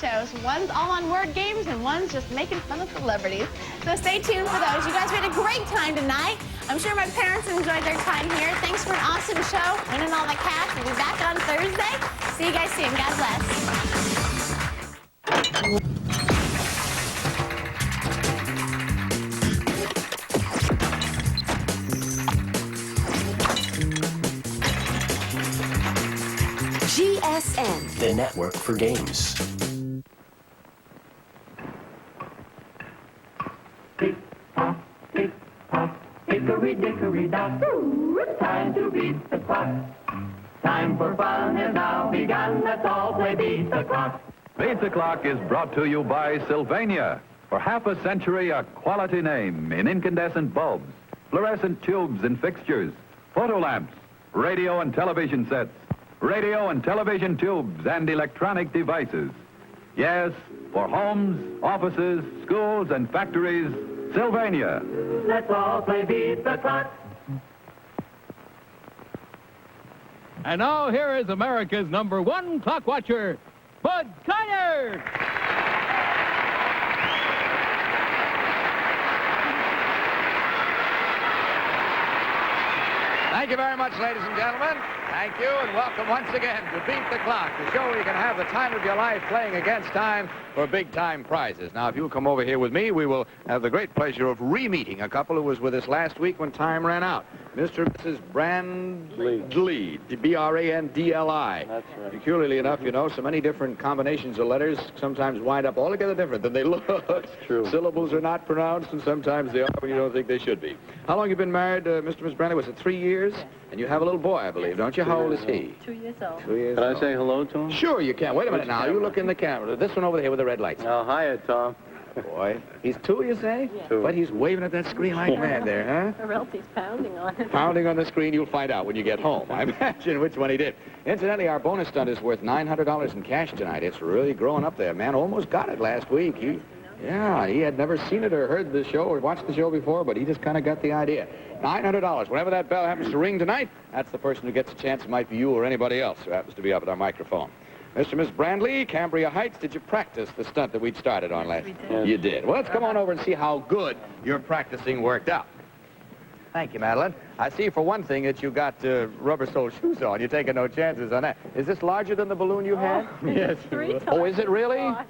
shows. One's all on word games and one's just making fun of celebrities. So stay tuned for those. You guys had a great time tonight. I'm sure my parents enjoyed their time here. Thanks for an awesome show. Winning all the cash. We'll be back on Thursday. See you guys soon. God bless. GSN, the network for games. Tick-tock, tick-tock, hickory-dickory-dock. Time to beat the clock. Time for fun has now begun. Let's all play Beat the Clock. Beat the Clock is brought to you by Sylvania. For half a century, a quality name in incandescent bulbs, fluorescent tubes and fixtures, photo lamps, radio and television sets, radio and television tubes, and electronic devices. Yes, for homes, offices, schools, and factories, Sylvania. Let's all play Beat the Clock. And now here is America's #1 clock watcher, Bud Collyer. Thank you very much, ladies and gentlemen. Thank you, and welcome once again to Beat the Clock, the show where you can have the time of your life playing against time for big-time prizes. Now, if you'll come over here with me, we will have the great pleasure of re-meeting a couple who was with us last week when time ran out. Mr. and Mrs. Brandeli, B-R-A-N-D-L-I. That's right. Peculiarly enough, you know, so many different combinations of letters sometimes wind up altogether different than they look. That's true. Syllables are not pronounced, and sometimes they are when you don't think they should be. How long have you been married, Mr. and Mrs. Brandeli? Was it 3 years? Yes. And you have a little boy, I believe, don't you? How old is he? 2 years old. 2 years Can old. I say hello to him? Sure, you can. Wait a minute Which now. You camera? look in the camera. This one over here with the red lights. Oh, hiya, Tom. Boy, he's 2, you say? Yeah. 2. But he's waving at that screen like mad there, huh? Or else he's pounding on it. Pounding on the screen, you'll find out when you get home. I imagine which one he did. Incidentally, our bonus stunt is worth $900 in cash tonight. It's really growing up there. Man almost got it last week. He had never seen it or heard the show or watched the show before, but he just kind of got the idea. $900. Whenever that bell happens to ring tonight, that's the person who gets a chance. It might be you or anybody else who happens to be up at our microphone. Mr. and Miss Brandeli, Cambria Heights, did you practice the stunt that we'd started on last week? Yes. You did. Well, let's come on over and see how good your practicing worked out. Thank you, Madeline. I see, for one thing, that you got rubber-sole shoes on. You're taking no chances on that. Is this larger than the balloon you had? Yes. 3 times. Oh, is it really? Why?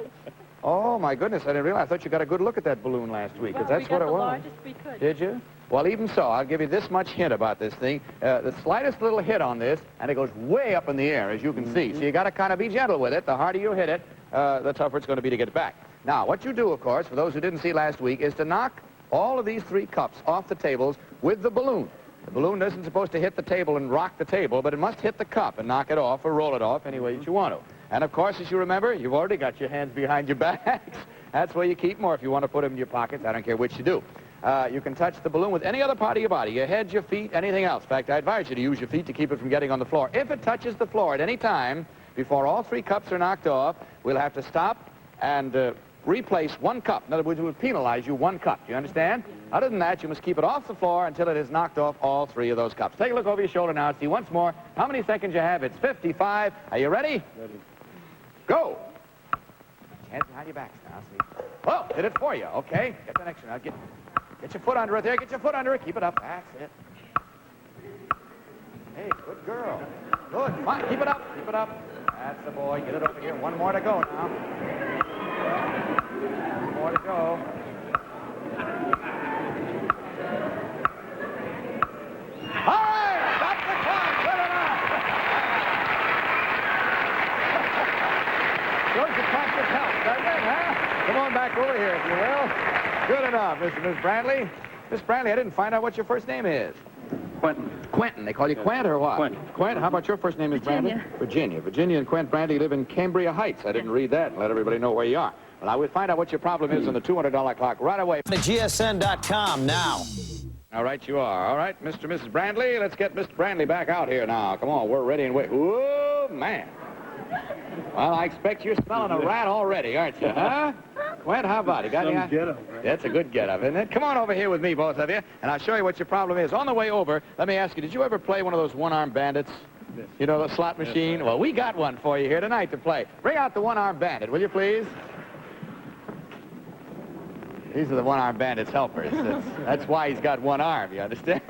Oh, my goodness, I didn't realize. I thought you got a good look at that balloon last week, because that's what it was. We got the largest we could. Did you? Well, even so, I'll give you this much hint about this thing. The slightest little hit on this, and it goes way up in the air, as you can see. So you got to kind of be gentle with it. The harder you hit it, the tougher it's going to be to get it back. Now, what you do, of course, for those who didn't see last week, is to knock all of these 3 cups off the tables with the balloon. The balloon isn't supposed to hit the table and rock the table, but it must hit the cup and knock it off or roll it off any way that you want to. And, of course, as you remember, you've already got your hands behind your backs. That's where you keep them, or if you want to put them in your pockets, I don't care which you do. You can touch the balloon with any other part of your body, your head, your feet, anything else. In fact, I advise you to use your feet to keep it from getting on the floor. If it touches the floor at any time, before all 3 cups are knocked off, we'll have to stop and replace 1 cup. In other words, we would penalize you 1 cup. Do you understand? Other than that, you must keep it off the floor until it has knocked off all 3 of those cups. Take a look over your shoulder now and see once more how many seconds you have. It's 55. Are you ready? Ready. Go. Hands behind your backs now. See? Oh, did it for you. Okay. Get the next one. Now get your foot under it there. Get your foot under it. Keep it up. That's it. Hey, good girl. Good. Fine. Keep it up. Keep it up. That's the boy. Get it over here. 1 more to go now. 1 more to go. All right. Stop the clock. Good enough. Shows you practice helps, doesn't it, huh? Come on back over here, if you will. Good enough, Mr. and Miss Brandeli. Miss Brandeli, I didn't find out what your first name is. Quentin. Quentin. They call you Quint or what? Quint. Quint. How about your first name, Miss Virginia. Brandeli? Virginia. Virginia and Quint Brandeli live in Cambria Heights. I didn't read that and let everybody know where you are. Well, I will find out what your problem is on the $200 clock right away. To GSN.com now. All right, you are. All right, Mr. and Mrs. Brandeli, let's get Mr. Brandeli back out here now. Come on, we're ready and wait. Whoa, man. Well, I expect you're smelling a rat already, aren't you, huh? Quint, how about it? Got any? Get-up, right? That's a good get-up, isn't it? Come on over here with me, both of you, and I'll show you what your problem is. On the way over, let me ask you, did you ever play one of those one-armed bandits? this. You know the slot machine? Well, we got one for you here tonight to play. Bring out the one-armed bandit, will you please? These are the one-armed bandit's helpers. That's why he's got one arm, you understand?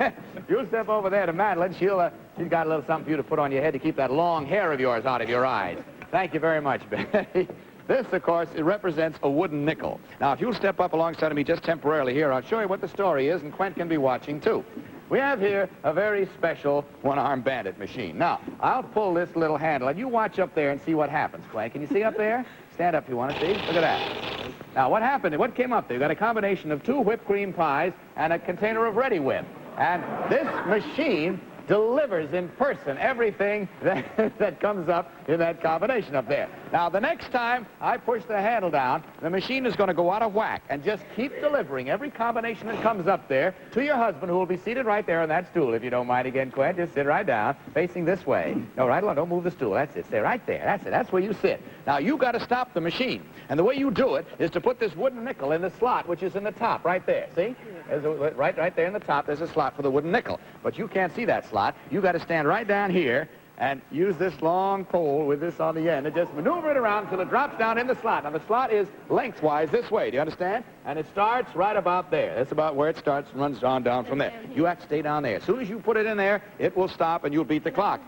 You step over there to Madeline. She's got a little something for you to put on your head to keep that long hair of yours out of your eyes. Thank you very much, Betty. This, of course, it represents a wooden nickel. Now, if you'll step up alongside of me just temporarily here, I'll show you what the story is, and Quint can be watching, too. We have here a very special one-armed bandit machine. Now, I'll pull this little handle, and you watch up there and see what happens, Quint. Can you see up there? Stand up if you want to see. Look at that. Now, what happened? What came up there? You got a combination of 2 whipped cream pies and a container of Ready Whip. And this machine delivers in person everything that comes up in that combination up there. Now, the next time I push the handle down, the machine is going to go out of whack and just keep delivering every combination that comes up there to your husband, who will be seated right there on that stool, if you don't mind again, Quint. Just sit right down, facing this way. No, right along. Don't move the stool. That's it. Stay right there. That's it. That's where you sit. Now, you got to stop the machine. And the way you do it is to put this wooden nickel in the slot, which is in the top, right there. See? Right there in the top, there's a slot for the wooden nickel. But you can't see that slot. You got to stand right down here and use this long pole with this on the end and just maneuver it around until it drops down in the slot. Now, the slot is lengthwise this way. Do you understand? And it starts right about there. That's about where it starts and runs on down from there. You have to stay down there. As soon as you put it in there, it will stop and you'll beat the clock.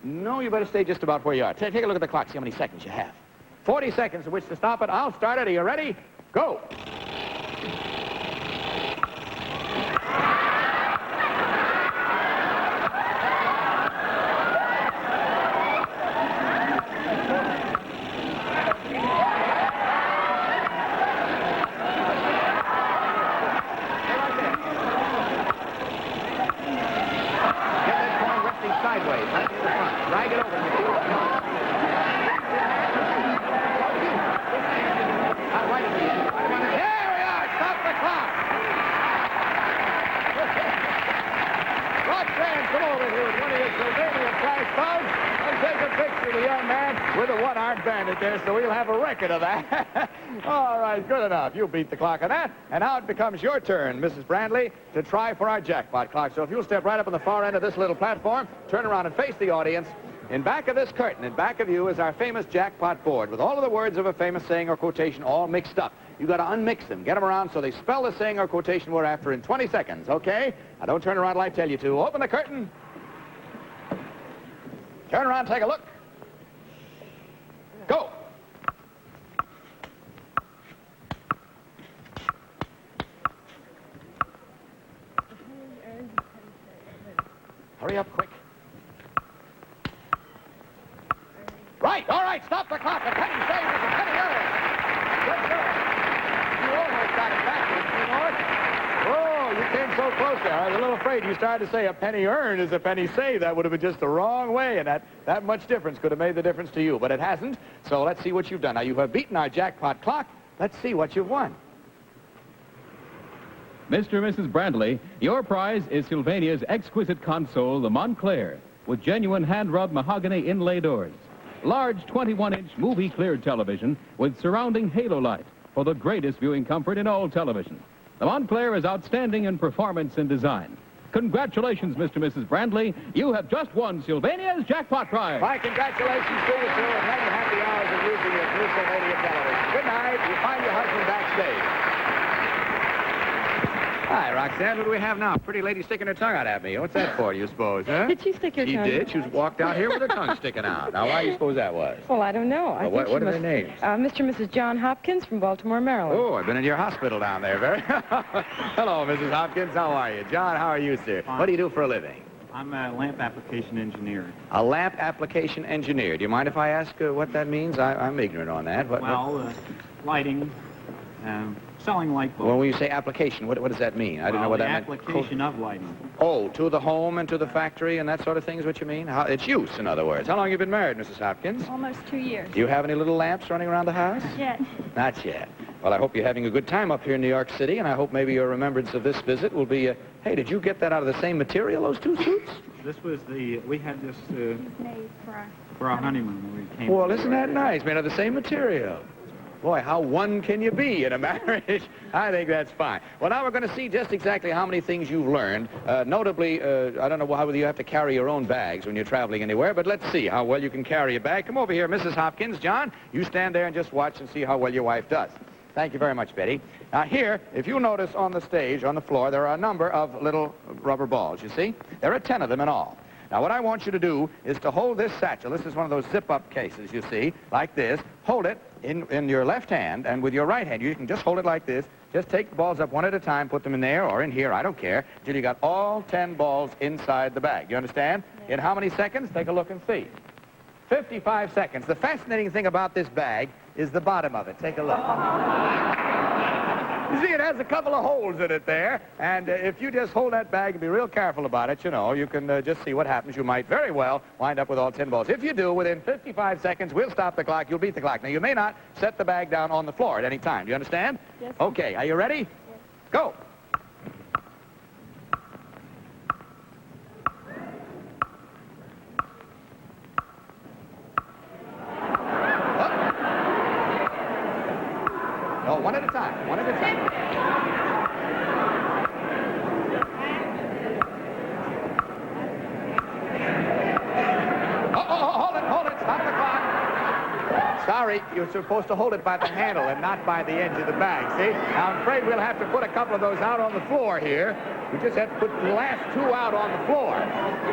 No, you better stay just about where you are. Take a look at the clock. See how many seconds you have. 40 seconds in which to stop it. I'll start it. Are you ready? Go. Sideways, right in the front. Drag it over. Right at the end. There we are. Stop the clock. Roxanne, come over here with one of your Sylvania flash bulbs and take a picture of the young man with a one-armed bandit there, so we'll have a record of that. All right, good enough. You beat the clock on that. And now it becomes your turn, Mrs. Brandeli, to try for our jackpot clock. So if you'll step right up on the far end of this little platform, turn around and face the audience. In back of this curtain, in back of you, is our famous jackpot board with all of the words of a famous saying or quotation all mixed up. You got to unmix them, get them around so they spell the saying or quotation we're after in 20 seconds, okay? Now don't turn around till I tell you to. Open the curtain. Turn around, take a look. Go. Hurry up, quick. Right, all right, stop the clock. A penny saved is a penny earned. Good girl. You almost got it backwards, you know it? Oh, you came so close there. I was a little afraid you started to say a penny earned is a penny saved. That would have been just the wrong way, and that much difference could have made the difference to you, but it hasn't. So let's see what you've done. Now, you have beaten our jackpot clock. Let's see what you've won. Mr. and Mrs. Brandeli, your prize is Sylvania's exquisite console, the Montclair, with genuine hand-rubbed mahogany inlay doors. Large 21-inch movie-cleared television with surrounding halo light for the greatest viewing comfort in all television. The Montclair is outstanding in performance and design. Congratulations, Mr. and Mrs. Brandeli. You have just won Sylvania's jackpot prize. My congratulations to you, sir, and many happy hours of using your new Sylvania television. Good night. You find your husband backstage. Hi, Roxanne. What do we have now? Pretty lady sticking her tongue out at me. What's that for, you suppose, huh? Did she stick her tongue? She did. She walked out here with her tongue sticking out. Now, why do you suppose that was? Well, I don't know. What are their names? Mr. and Mrs. John Hopkins from Baltimore, Maryland. Oh, I've been in your hospital down there. Very. Hello, Mrs. Hopkins. How are you? John, how are you, sir? Fine. What do you do for a living? I'm a lamp application engineer. A lamp application engineer. Do you mind if I ask what that means? I'm ignorant on that. Lighting, selling light bulbs. Well, when you say application, what does that mean? I don't know what that meant. application of lighting. Oh, to the home and to the factory and that sort of thing is what you mean? Its use, in other words. How long have you been married, Mrs. Hopkins? Almost 2 years. Do you have any little lamps running around the house? Not yet. Not yet. Well, I hope you're having a good time up here in New York City, and I hope maybe your remembrance of this visit will be, hey, did you get that out of the same material, those two suits? This was we had this Made for our honeymoon when we came. Well, isn't that nice? Made of the same material. Boy, how one can you be in a marriage? I think that's fine. Well, now we're going to see just exactly how many things you've learned. Notably, I don't know whether you have to carry your own bags when you're traveling anywhere, but let's see how well you can carry a bag. Come over here, Mrs. Hopkins. John, you stand there and just watch and see how well your wife does. Thank you very much, Betty. Now here, if you notice on the stage, on the floor, there are a number of little rubber balls, you see? There are 10 of them in all. Now, what I want you to do is to hold this satchel. This is one of those zip-up cases, you see, like this. Hold it in your left hand, and with your right hand, you can just hold it like this. Just take the balls up one at a time, put them in there or in here, I don't care, until you got all 10 balls inside the bag. You understand? Yeah. In how many seconds? Take a look and see. 55 seconds. The fascinating thing about this bag is the bottom of it. Take a look. You see, it has a couple of holes in it there, and if you just hold that bag and be real careful about it, you know, you can just see what happens. You might very well wind up with all 10 balls. If you do, within 55 seconds, we'll stop the clock. You'll beat the clock. Now, you may not set the bag down on the floor at any time. Do you understand? Yes. Okay, are you ready? Yes. Go. No, one at a time. One at a time. Hold it. Stop the clock. Sorry, you're supposed to hold it by the handle and not by the edge of the bag, see? Now, I'm afraid we'll have to put a couple of those out on the floor here. We just have to put the last 2 out on the floor.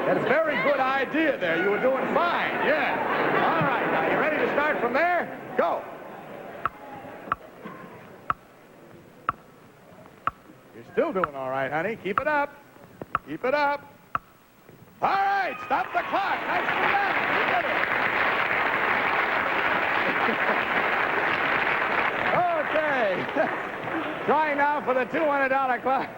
That's a very good idea there. You were doing fine, yeah. All right, now, you ready to start from there? Go. You're still doing all right, honey. Keep it up. Keep it up. All right, stop the clock. Nicely done. You did it. Okay. Trying now for the $200 clock.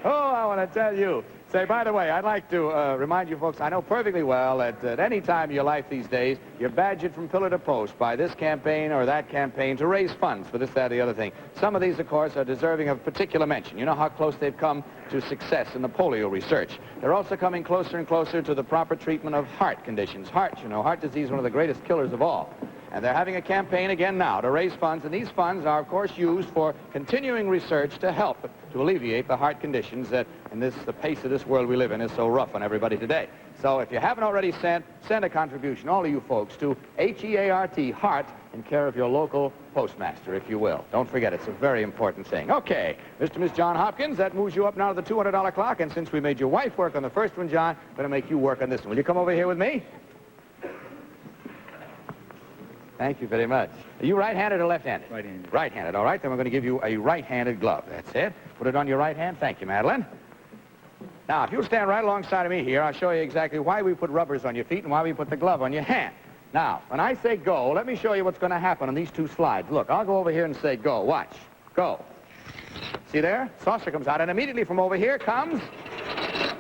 Oh, I want to tell you. Say, by the way, I'd like to remind you folks, I know perfectly well that at any time in your life these days, you're badgered from pillar to post by this campaign or that campaign to raise funds for this, that, or the other thing. Some of these, of course, are deserving of particular mention. You know how close they've come to success in the polio research. They're also coming closer and closer to the proper treatment of heart conditions. Heart, you know, heart disease, one of the greatest killers of all. And they're having a campaign again now to raise funds, and these funds are, of course, used for continuing research to help to alleviate the heart conditions that, in the pace of this world we live in, is so rough on everybody today. So if you haven't already send a contribution, all of you folks, to H-E-A-R-T, Heart, in care of your local postmaster, if you will. Don't forget, it's a very important thing. Okay, Mr. and Miss John Hopkins, that moves you up now to the $200 clock, and since we made your wife work on the first one, John, I'm going to make you work on this one. Will you come over here with me? Thank you very much. Are you right-handed or left-handed? Right-handed. Right-handed. All right, then we're going to give you a right-handed glove. That's it. Put it on your right hand. Thank you, Madeline. Now, if you'll stand right alongside of me here, I'll show you exactly why we put rubbers on your feet and why we put the glove on your hand. Now, when I say go, let me show you what's going to happen on these two slides. Look, I'll go over here and say go. Watch. Go. See there? Saucer comes out, and immediately from over here comes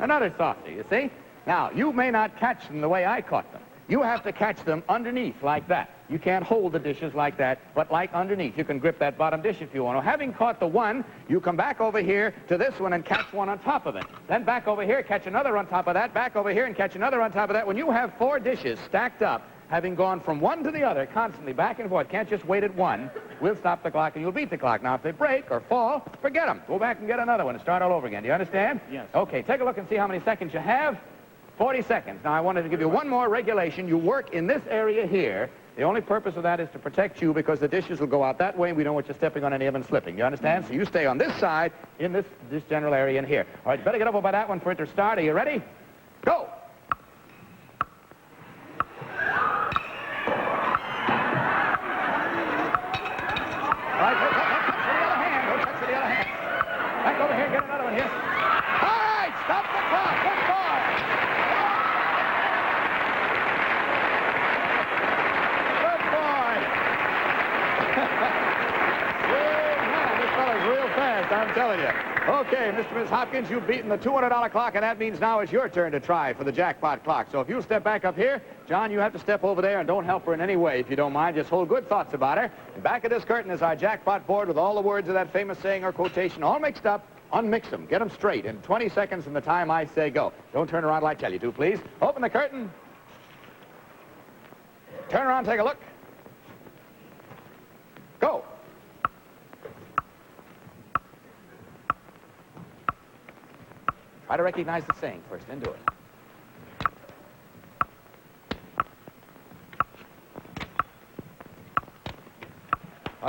another saucer, you see? Now, you may not catch them the way I caught them. You have to catch them underneath like that. You can't hold the dishes like that, but like underneath. You can grip that bottom dish if you want. Well, having caught the one, you come back over here to this one and catch one on top of it. Then back over here, catch another on top of that, back over here and catch another on top of that. When you have 4 dishes stacked up, having gone from one to the other constantly back and forth, can't just wait at one, we'll stop the clock and you'll beat the clock. Now, if they break or fall, forget them. Go back and get another one and start all over again. Do you understand? Yes. Okay, take a look and see how many seconds you have. 40 seconds. Now, I wanted to give you one more regulation. You work in this area here. The only purpose of that is to protect you because the dishes will go out that way and we don't want you stepping on any of them and slipping. You understand? So you stay on this side in this general area in here. All right, you better get up by that one for it to start. Are you ready? Go! All right, touch with the other hand. Go touch with the other hand. Back over here and get another one here. All right, stop the clock. Good boy. Real fast, I'm telling you. Okay, Mr. and Miss Hopkins, you've beaten the $200 clock, and that means now it's your turn to try for the jackpot clock. So if you'll step back up here, John, you have to step over there and don't help her in any way, if you don't mind. Just hold good thoughts about her. And back of this curtain is our jackpot board with all the words of that famous saying or quotation all mixed up. Unmix them. Get them straight in 20 seconds from the time I say go. Don't turn around till I tell you to, please. Open the curtain. Turn around, take a look. Go. Try to recognize the saying first, then do it.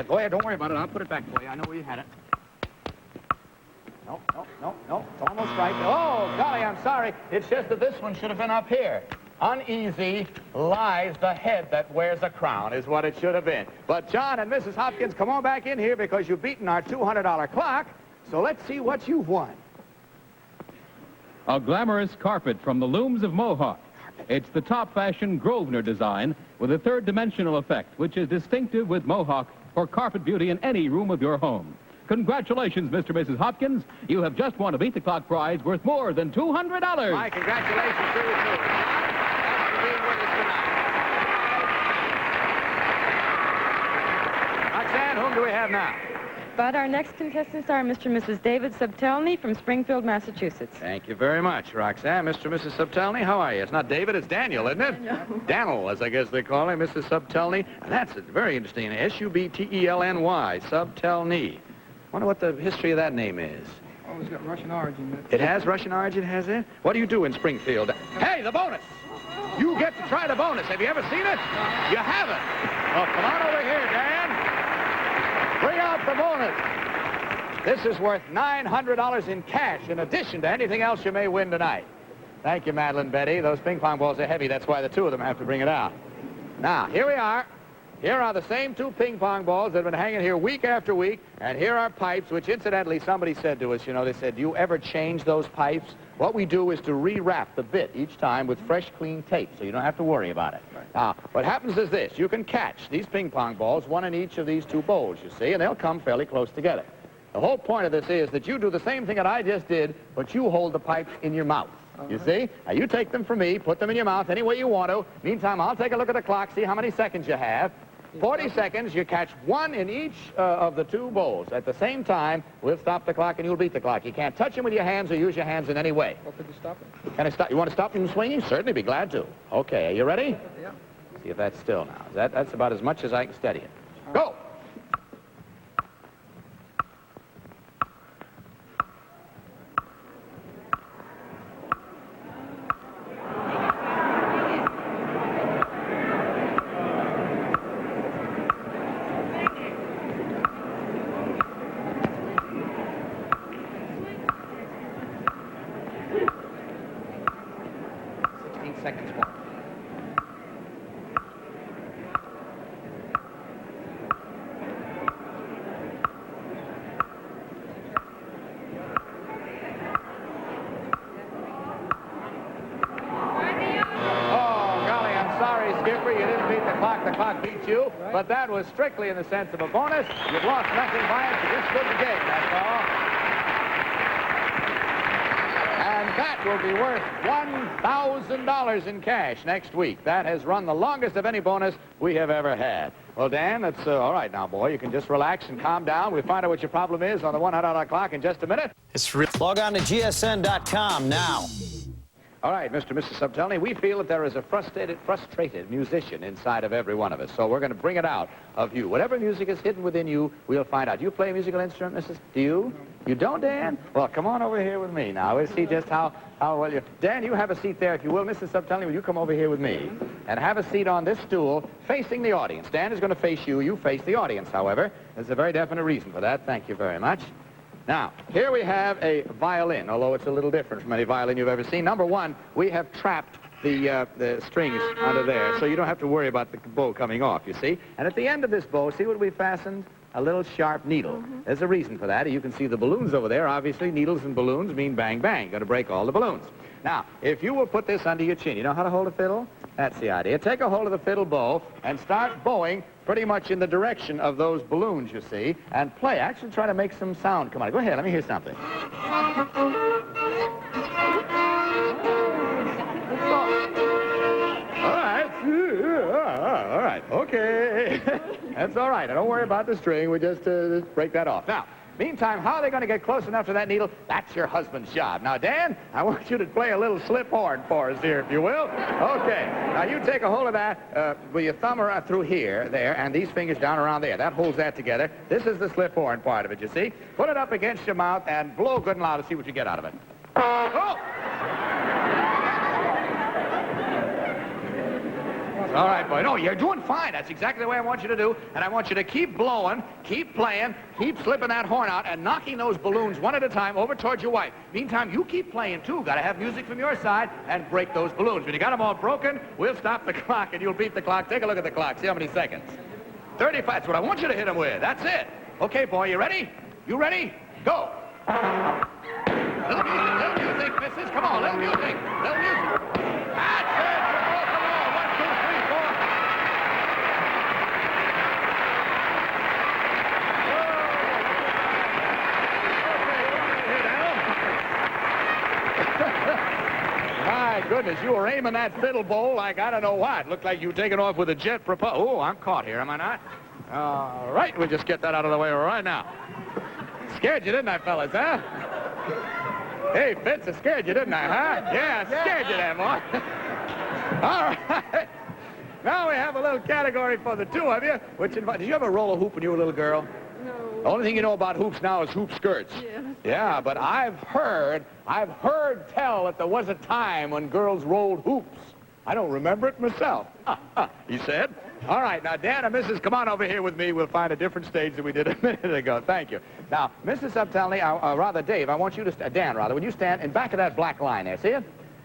Go ahead, don't worry about it. I'll put it back for you. I know where you had it. No. It's almost right. Oh, golly, I'm sorry. It's just that this one should have been up here. Uneasy lies the head that wears a crown is what it should have been. But John and Mrs. Hopkins, come on back in here because you've beaten our $200 clock. So let's see what you've won. A glamorous carpet from the looms of Mohawk. It's the top fashion Grosvenor design with a third-dimensional effect, which is distinctive with Mohawk for carpet beauty in any room of your home. Congratulations, Mr. and Mrs. Hopkins. You have just won a Beat the Clock prize worth more than $200. My congratulations to you, too. Thanks for being with us tonight. Roxanne, whom do we have now? But our next contestants are Mr. and Mrs. David Subtelny from Springfield, Massachusetts. Thank you very much, Roxanne. Mr. and Mrs. Subtelny, how are you? It's not David, it's Daniel, isn't it? No. Daniel, as I guess they call him, Mrs. Subtelny. That's very interesting. S-U-B-T-E-L-N-Y, Subtelny. Wonder what the history of that name is. Oh, it's got Russian origin. It has Russian origin, has it? What do you do in Springfield? Hey, the bonus! You get to try the bonus. Have you ever seen it? You haven't. Well, come on over here, Dan. Bring out the bonus. This is worth $900 in cash in addition to anything else you may win tonight. Thank you, Madeline Betty. Those ping pong balls are heavy. That's why the two of them have to bring it out. Now, here we are. Here are the same two ping pong balls that have been hanging here week after week, and here are pipes, which incidentally somebody said to us, you know, they said, do you ever change those pipes? What we do is to re-wrap the bit each time with fresh, clean tape, so you don't have to worry about it. Right. Now, what happens is this. You can catch these ping pong balls, one in each of these two bowls, you see, and they'll come fairly close together. The whole point of this is that you do the same thing that I just did, but you hold the pipes in your mouth. You see? Now, you take them from me, put them in your mouth any way you want to. Meantime, I'll take a look at the clock, see how many seconds you have. 40 seconds, you catch one in each of the two bowls. At the same time, we'll stop the clock and you'll beat the clock. You can't touch him with your hands or use your hands in any way. Well, could you stop it? Can I stop? You want to stop him swinging? Certainly, be glad to. Okay, are you ready? Yeah. See if that's still now. That's about as much as I can steady it. Go! Seconds more. Skipper, you didn't beat the clock beat you, right. But that was strictly in the sense of a bonus. You've lost nothing by it, you just stood the game, that's all. And that will be worth $1,000 in cash next week. That has run the longest of any bonus we have ever had. Well, Dan, that's all right now, boy. You can just relax and calm down. We'll find out what your problem is on the $100 clock in just a minute. Log on to GSN.com now. All right, Mr. and Mrs. Subtelny, we feel that there is a frustrated musician inside of every one of us, so we're going to bring it out of you. Whatever music is hidden within you, we'll find out. Do you play a musical instrument, Mrs.? Do you? You don't, Dan? Well, come on over here with me now. We'll see just how well you... Dan, you have a seat there, if you will. Mrs. Subtelny, will you come over here with me and have a seat on this stool facing the audience? Dan is going to face you. You face the audience, however. There's a very definite reason for that. Thank you very much. Now, here we have a violin, although it's a little different from any violin you've ever seen. Number one, we have trapped the strings under there, so you don't have to worry about the bow coming off, you see. And at the end of this bow, see what we fastened? A little sharp needle. There's a reason for that. You can see the balloons over there. Obviously, needles and balloons mean bang, bang. Going to break all the balloons. Now, if you will put this under your chin, you know how to hold a fiddle? That's the idea. Take a hold of the fiddle bow and start bowing pretty much in the direction of those balloons, you see, and play. Actually, try to make some sound. Come on, go ahead. Let me hear something. All right, okay. That's all right. Now, don't worry about the string. We just break that off. Now, Meantime, how are they going to get close enough to that needle? That's your husband's job. Now, Dan, I want you to play a little slip horn for us here, if you will. Okay. Now, you take a hold of that with your thumb through here, there, and these fingers down around there. That holds that together. This is the slip horn part of it, you see. Put it up against your mouth and blow good and loud to see what you get out of it. Oh! All right, boy. No, you're doing fine. That's exactly the way I want you to do. And I want you to keep blowing, keep playing, keep slipping that horn out, and knocking those balloons one at a time over towards your wife. Meantime, you keep playing, too. Got to have music from your side and break those balloons. When you got them all broken, we'll stop the clock, and you'll beat the clock. Take a look at the clock. See how many seconds. 35. That's what I want you to hit them with. That's it. Okay, boy, you ready? You ready? Go. Little music, missus. Come on, little music. Little music. That's it. My goodness, you were aiming that fiddle bowl like I don't know what. Looked like you were taking off with a jet propelled. Oh, I'm caught here, am I not? All right, we'll just get that out of the way right now. Scared you, didn't I, fellas, huh? Hey, Fitz, I scared you, didn't I, huh? Yeah, I scared you there, boy. All right. Now we have a little category for the two of you. Did you ever roll a hoop when you were a little girl? No. The only thing you know about hoops now is hoop skirts. Yes. Yeah, but I've heard tell that there was a time when girls rolled hoops. I don't remember it myself. He said. All right, now, Dan and Mrs., come on over here with me. We'll find a different stage than we did a minute ago. Thank you. Now, Mrs. Subtelny, rather, Dave, I want you to, Dan, rather, would you stand in back of that black line there, see it?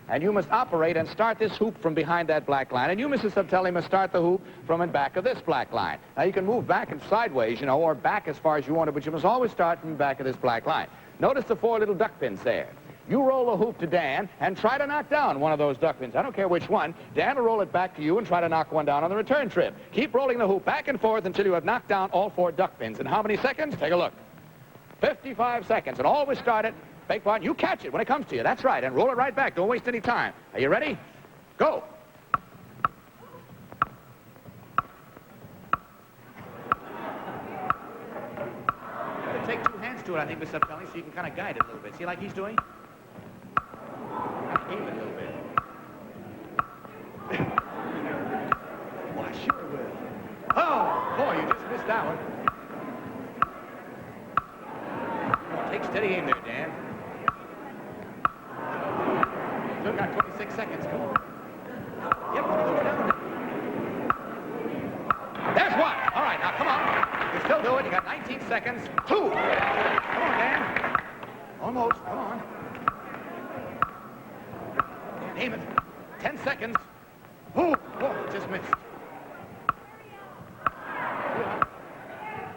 And you must operate and start this hoop from behind that black line. And you, Mrs. Subtelny, must start the hoop from in back of this black line. Now, you can move back and sideways, you know, or back as far as you want to, but you must always start from the back of this black line. Notice the 4 little duck pins there. You roll the hoop to Dan and try to knock down one of those duck pins. I don't care which one. Dan will roll it back to you and try to knock one down on the return trip. Keep rolling the hoop back and forth until you have knocked down all 4 duck pins. In how many seconds? Take a look. 55 seconds. And always start it. Beg pardon. You catch it when it comes to you. That's right. And roll it right back. Don't waste any time. Are you ready? Go. Take 2 hands to it, I think, Miss Subtelny, so you can kind of guide it a little bit. See like he's doing? Aim it a little bit. Why, sure will. Oh, boy, you just missed that one. Take steady aim there, Dan. Still got 26 seconds. Come on. Yep, go down. There's one. All right, now come on. You still do it. You got 19 seconds. 2. Come on, Dan. Almost. Come on. Dan, aim it. 10 seconds. Oh, just missed.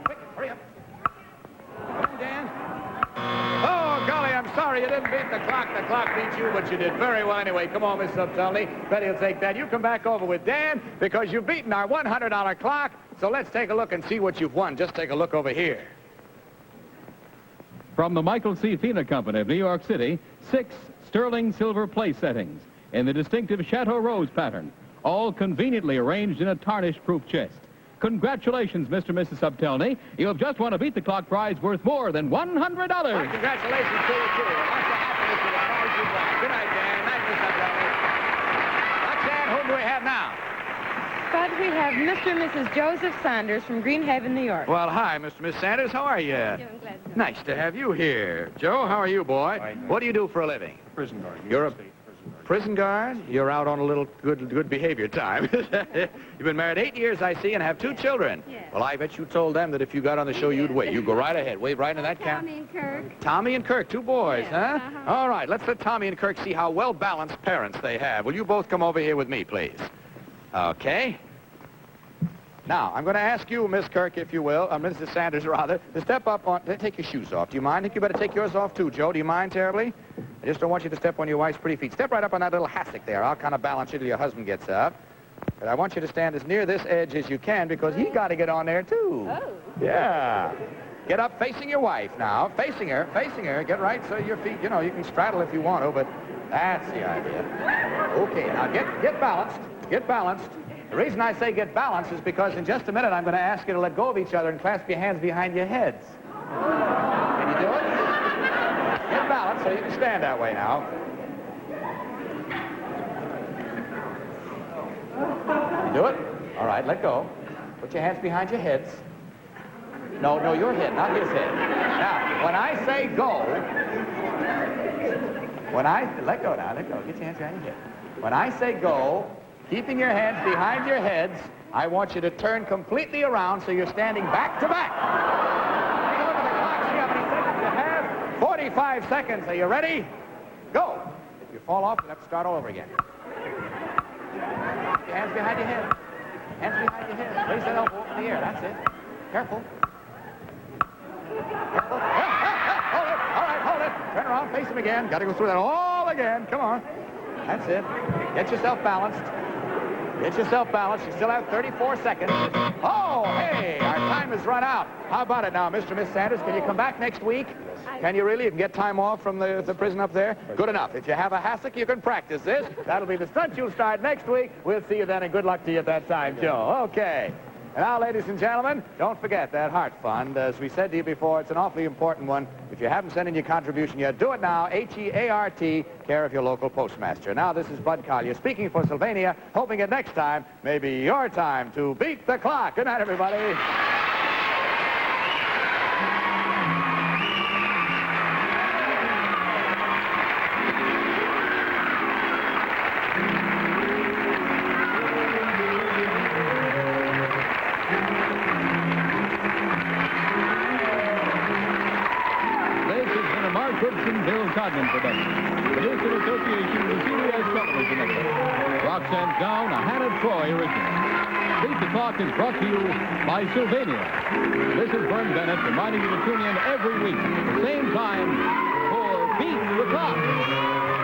Quick, hurry up. Come on, Dan. Oh, golly, I'm sorry you didn't beat the clock. The clock beat you, but you did very well anyway. Come on, Miss Subtelny. Betty will take that. You come back over with Dan because you've beaten our $100 clock. So let's take a look and see what you've won. Just take a look over here. From the Michael C. Fina Company of New York City, 6 sterling silver place settings in the distinctive Chateau Rose pattern, all conveniently arranged in a tarnish-proof chest. Congratulations, Mr. and Mrs. Subtelny. You have just won a beat-the-clock prize worth more than $100. Well, congratulations to you, too. Lots of happiness for the prize you've won. Good night, Dan. Night, Miss Subtelny. Roxanne, whom do we have now? But we have Mr. and Mrs. Joseph Sanders from Greenhaven, New York. Well, hi, Mr. and Miss Sanders. How are you? I'm glad to know. Nice to have you here. Joe, how are you, boy? Fine. What do you do for a living? Prison guard. You're a State prison guard. prison guard? You're out on a little good behavior time. You've been married 8 years, I see, and have 2 children. Yes. Well, I bet you told them that if you got on the show, you'd wait. You go right ahead. Wave right into that camera. Tommy and Kirk. Tommy and Kirk, 2 boys, Yes, huh? All right, let's let Tommy and Kirk see how well-balanced parents they have. Will you both come over here with me, please? Okay. Now, I'm going to ask you, Miss Kirk, if you will, Mrs. Sanders, rather, to step up on... Take your shoes off. Do you mind? I think you better take yours off, too, Joe. Do you mind terribly? I just don't want you to step on your wife's pretty feet. Step right up on that little hassock there. I'll kind of balance you till your husband gets up. But I want you to stand as near this edge as you can because he got to get on there, too. Oh. Yeah. Get up facing your wife now. Facing her. Get right so your feet, you know, you can straddle if you want to, but that's the idea. Okay, now get balanced. Get balanced. The reason I say get balanced is because in just a minute I'm going to ask you to let go of each other and clasp your hands behind your heads. do it? Get balance so you can stand that way now. You do it? All right, let go. Put your hands behind your heads. No, your head, not his head. Now, when I say go, let go now, let go. Get your hands behind your head. When I say go, keeping your hands behind your heads, I want you to turn completely around so you're standing back to back. Take a look at the clock, see how many seconds you have. 45 seconds. Are you ready? Go. If you fall off, you'll have to start all over again. Keep your hands behind your head. Hands behind your head. Raise that elbow up in the air. That's it. Careful. Careful. Hold it. All right, hold it. Turn around, face him again. Got to go through that all again. Come on. That's it. Get yourself balanced. Get yourself balanced. You still have 34 seconds. Oh, hey, our time has run out. How about it now, Mr. and Miss Sanders? Can you come back next week? Can you really? You can get time off from the prison up there? Good enough. If you have a hassock, you can practice this. That'll be the stunt you'll start next week. We'll see you then, and good luck to you at that time, Joe. Okay. And now, ladies and gentlemen, don't forget that Heart Fund. As we said to you before, it's an awfully important one. If you haven't sent in your contribution yet, do it now. H-E-A-R-T, care of your local postmaster. Now, this is Bud Collyer speaking for Sylvania, hoping that next time may be your time to beat the clock. Good night, everybody. Production. Produced in association with CBS Television Network. Roxanne Down, a Hannah Troy original. Beat the Clock is brought to you by Sylvania. This is Vern Bennett reminding you to tune in every week at the same time for Beat the Clock.